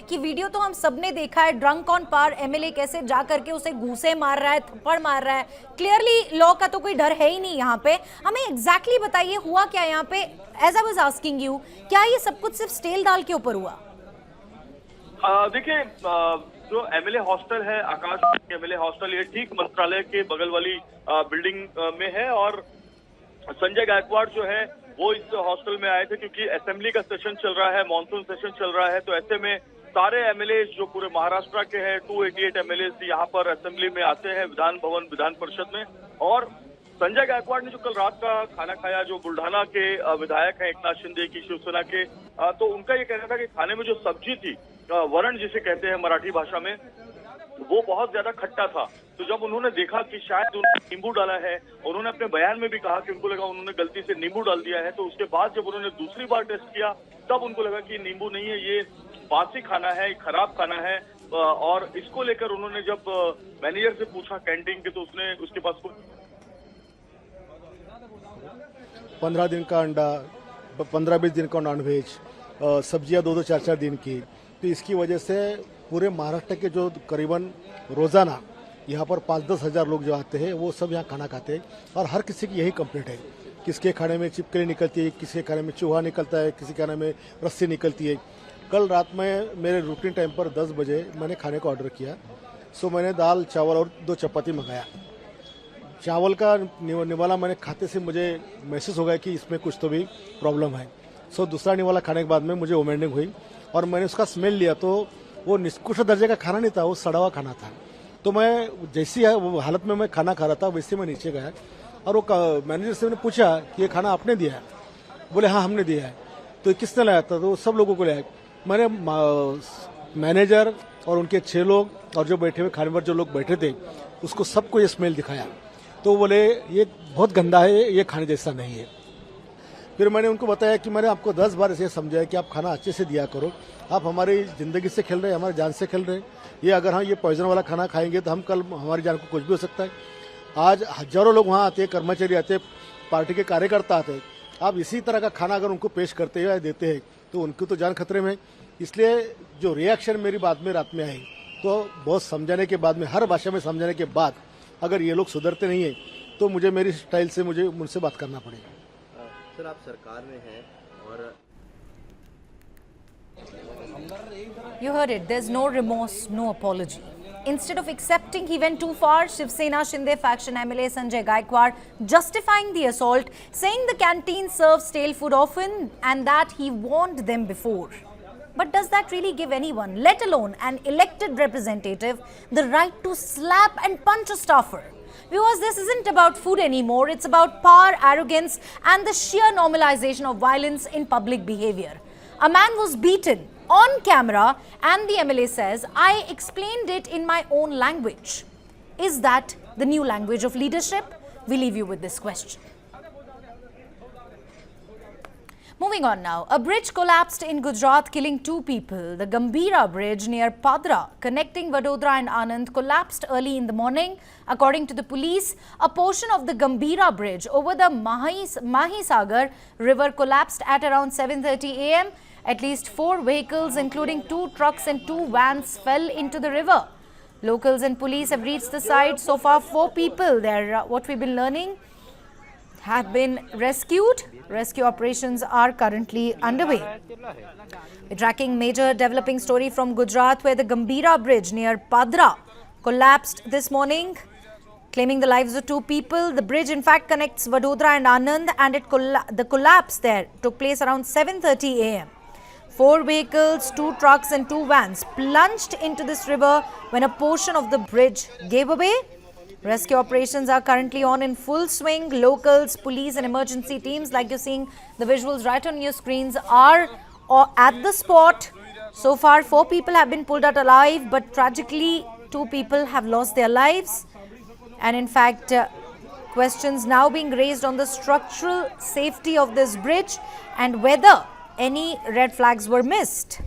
कि वीडियो तो हम सबने देखा है, ड्रंक ऑन पार एमएलए कैसे जा करके उसे घूसे मार रहा है, थप्पड़ मार रहा है। क्लियरली लॉ का तो कोई डर है ही नहीं यहाँ पे। हमें एग्जैक्टली बताइए हुआ क्या यहाँ पे। As I was asking you, क्या ये सब कुछ सिर्फ स्टेल दाल के ऊपर हुआ? देखिए, जो एमएलए हॉस्टल है, आकाश एमएलए हॉस्टल, ये ठीक मंत्रालय के बगल वाली बिल्डिंग में है। और संजय गायकवाड़ जो है वो इस हॉस्टल में आए थे क्योंकि असेंबली का सेशन चल रहा है, मॉनसून सेशन चल रहा है। तो ऐसे में सारे एमएलए जो पूरे महाराष्ट्र के हैं, 288 एमएलए यहाँ पर असेंबली में आते हैं, विधान भवन विधान परिषद में। और संजय गायकवाड़ ने जो कल रात का खाना खाया, जो बुल्ढाना के विधायक हैं एकनाथ शिंदे की शिवसेना के, तो उनका ये कहना था कि खाने में जो सब्जी थी, वरण जिसे कहते हैं मराठी भाषा में, वो बहुत ज्यादा खट्टा था। तो जब उन्होंने देखा कि शायद उन्होंने नींबू डाला है, उन्होंने अपने बयान में भी कहा कि उनको लगा उन्होंने गलती से नींबू डाल दिया है। तो उसके बाद जब उन्होंने दूसरी बार टेस्ट किया तब उनको लगा कि नींबू नहीं है, ये बासी खाना है, खराब खाना है। और इसको लेकर उन्होंने जब मैनेजर से पूछा कैंटीन के, तो उसने उसके पास 15 दिन का अंडा, 15-20 दिन का नॉनवेज, सब्जियां 2-2, 4-4 दिन की। तो इसकी वजह से पूरे महाराष्ट्र के जो करीबन रोजाना यहाँ पर 5-10 हज़ार लोग जो आते हैं वो सब यहाँ खाना खाते हैं। और हर किसी की यही कंप्लेंट है, किसके खाने में छिपकली निकलती है, किसी के खाने में चूहा निकलता है, किसी के खाने में रस्सी निकलती है। कल रात में मेरे रूटीन टाइम पर 10 बजे मैंने खाने का ऑर्डर किया। सो मैंने दाल चावल और 2 चपाती मंगाया। चावल का निवाला मैंने खाते से मुझे महसूस हो गया कि इसमें कुछ तो भी प्रॉब्लम है। सो दूसरा निवाला खाने के बाद में मुझे वोमिटिंग हुई और मैंने उसका स्मेल लिया तो वो निष्कृष्ट दर्जे का खाना नहीं था, वो सड़ा हुआ खाना था। तो मैं जैसी वो हालत में मैं खाना खा रहा था वैसे मैं नीचे गया और वो मैनेजर से मैंने पूछा कि ये खाना आपने दिया है? बोले हाँ हमने दिया है। तो किसने लाया था? तो सब लोगों को लाया। मैंने मैनेजर और उनके 6 लोग और जो बैठे हुए खाने पर जो लोग बैठे थे उसको सबको ये स्मेल दिखाया। तो बोले ये बहुत गंदा है, ये खाने जैसा नहीं है। फिर मैंने उनको बताया कि मैंने आपको 10 बार ऐसे समझाया कि आप खाना अच्छे से दिया करो, आप हमारी ज़िंदगी से खेल रहे हैं, हमारी जान से खेल रहे हैं। ये अगर हम ये पॉइजन वाला खाना खाएंगे तो हम कल हमारी जान को कुछ भी हो सकता है। आज हजारों लोग वहाँ आते हैं, कर्मचारी आते हैं, पार्टी के कार्यकर्ता आते हैं। आप इसी तरह का खाना अगर उनको पेश करते हैं या देते हैं तो उनकी तो जान खतरे में। इसलिए जो रिएक्शन मेरी बाद में रात में आई, तो बहुत समझाने के बाद में, हर भाषा में समझाने के बाद, अगर ये लोग सुधरते नहीं है तो मुझे मेरी स्टाइल से मुझे उनसे बात करना पड़ेगा। सर आप सरकार में हैं और You heard it. There's no remorse, no apology. Instead of accepting, he went too far. Shiv Sena Shinde faction MLA Sanjay Gaikwad justifying the assault, saying the canteen serves stale food often and that he warned them before. But does that really give anyone, let alone an elected representative, the right to slap and punch a staffer? Because this isn't about food anymore, it's about power, arrogance and the sheer normalization of violence in public behavior. A man was beaten on camera and the MLA says, I explained it in my own language. Is that the new language of leadership? We leave you with this question. Moving on now, a bridge collapsed in Gujarat, killing 2 people. The Gambhira bridge near Padra, connecting Vadodara and Anand, collapsed early in the morning. According to the police, a portion of the Gambhira bridge over the Mahisagar river collapsed at around 7:30 a.m. At least 4 vehicles, including 2 trucks and 2 vans, fell into the river. Locals and police have reached the site. So far, 4 people there, what we've been learning, have been rescued. Rescue operations are currently underway. We're tracking major developing story from Gujarat, where the Gambhira bridge near Padra collapsed this morning, claiming the lives of 2 people. The bridge in fact connects Vadodara and Anand, and the collapse there took place around 7:30 a.m. 4 vehicles, 2 trucks and 2 vans plunged into this river when a portion of the bridge gave away. Rescue operations are currently on in full swing. Locals, police and emergency teams, like you're seeing the visuals right on your screens, are at the spot. So far, 4 people have been pulled out alive, but tragically 2 people have lost their lives. And in fact, questions now being raised on the structural safety of this bridge and whether any red flags were missed.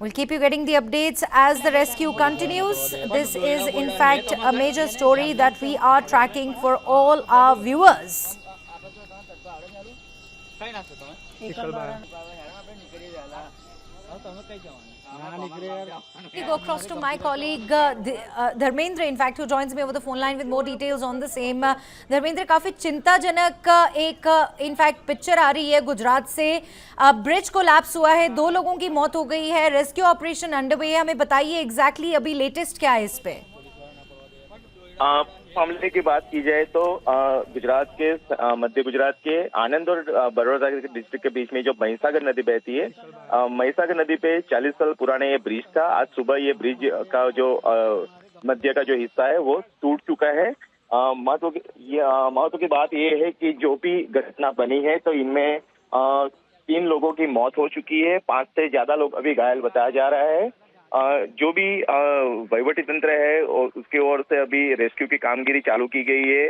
We'll keep you getting the updates as the rescue continues. This is in fact a major story that we are tracking for all our viewers. We go across to my colleague Dharmendra, in fact, who joins me over the phone line with more details on the same. Dharmendra, काफी चिंताजनक एक in fact picture आ रही है गुजरात से। Bridge collapse हुआ है, 2 लोगों की मौत हो गई है, रेस्क्यू ऑपरेशन अंडरवे है। हमें बताइए एग्जैक्टली अभी लेटेस्ट क्या है इस पे। मामले की बात की जाए तो गुजरात के मध्य गुजरात के आनंद और बड़ौदा डिस्ट्रिक्ट के बीच में जो महिसागर नदी बहती है, महिसागर नदी पे 40 साल पुराना ये ब्रिज था। आज सुबह ये ब्रिज का जो मध्य का जो हिस्सा है वो टूट चुका है। महत्व की बात ये है कि जो भी घटना बनी है तो इनमें 3 लोगों की मौत हो चुकी है, 5 से ज्यादा लोग अभी घायल बताया जा रहा है। जो भी वहीवटी तंत्र है उसकी ओर से अभी रेस्क्यू की कामगिरी चालू की गई है।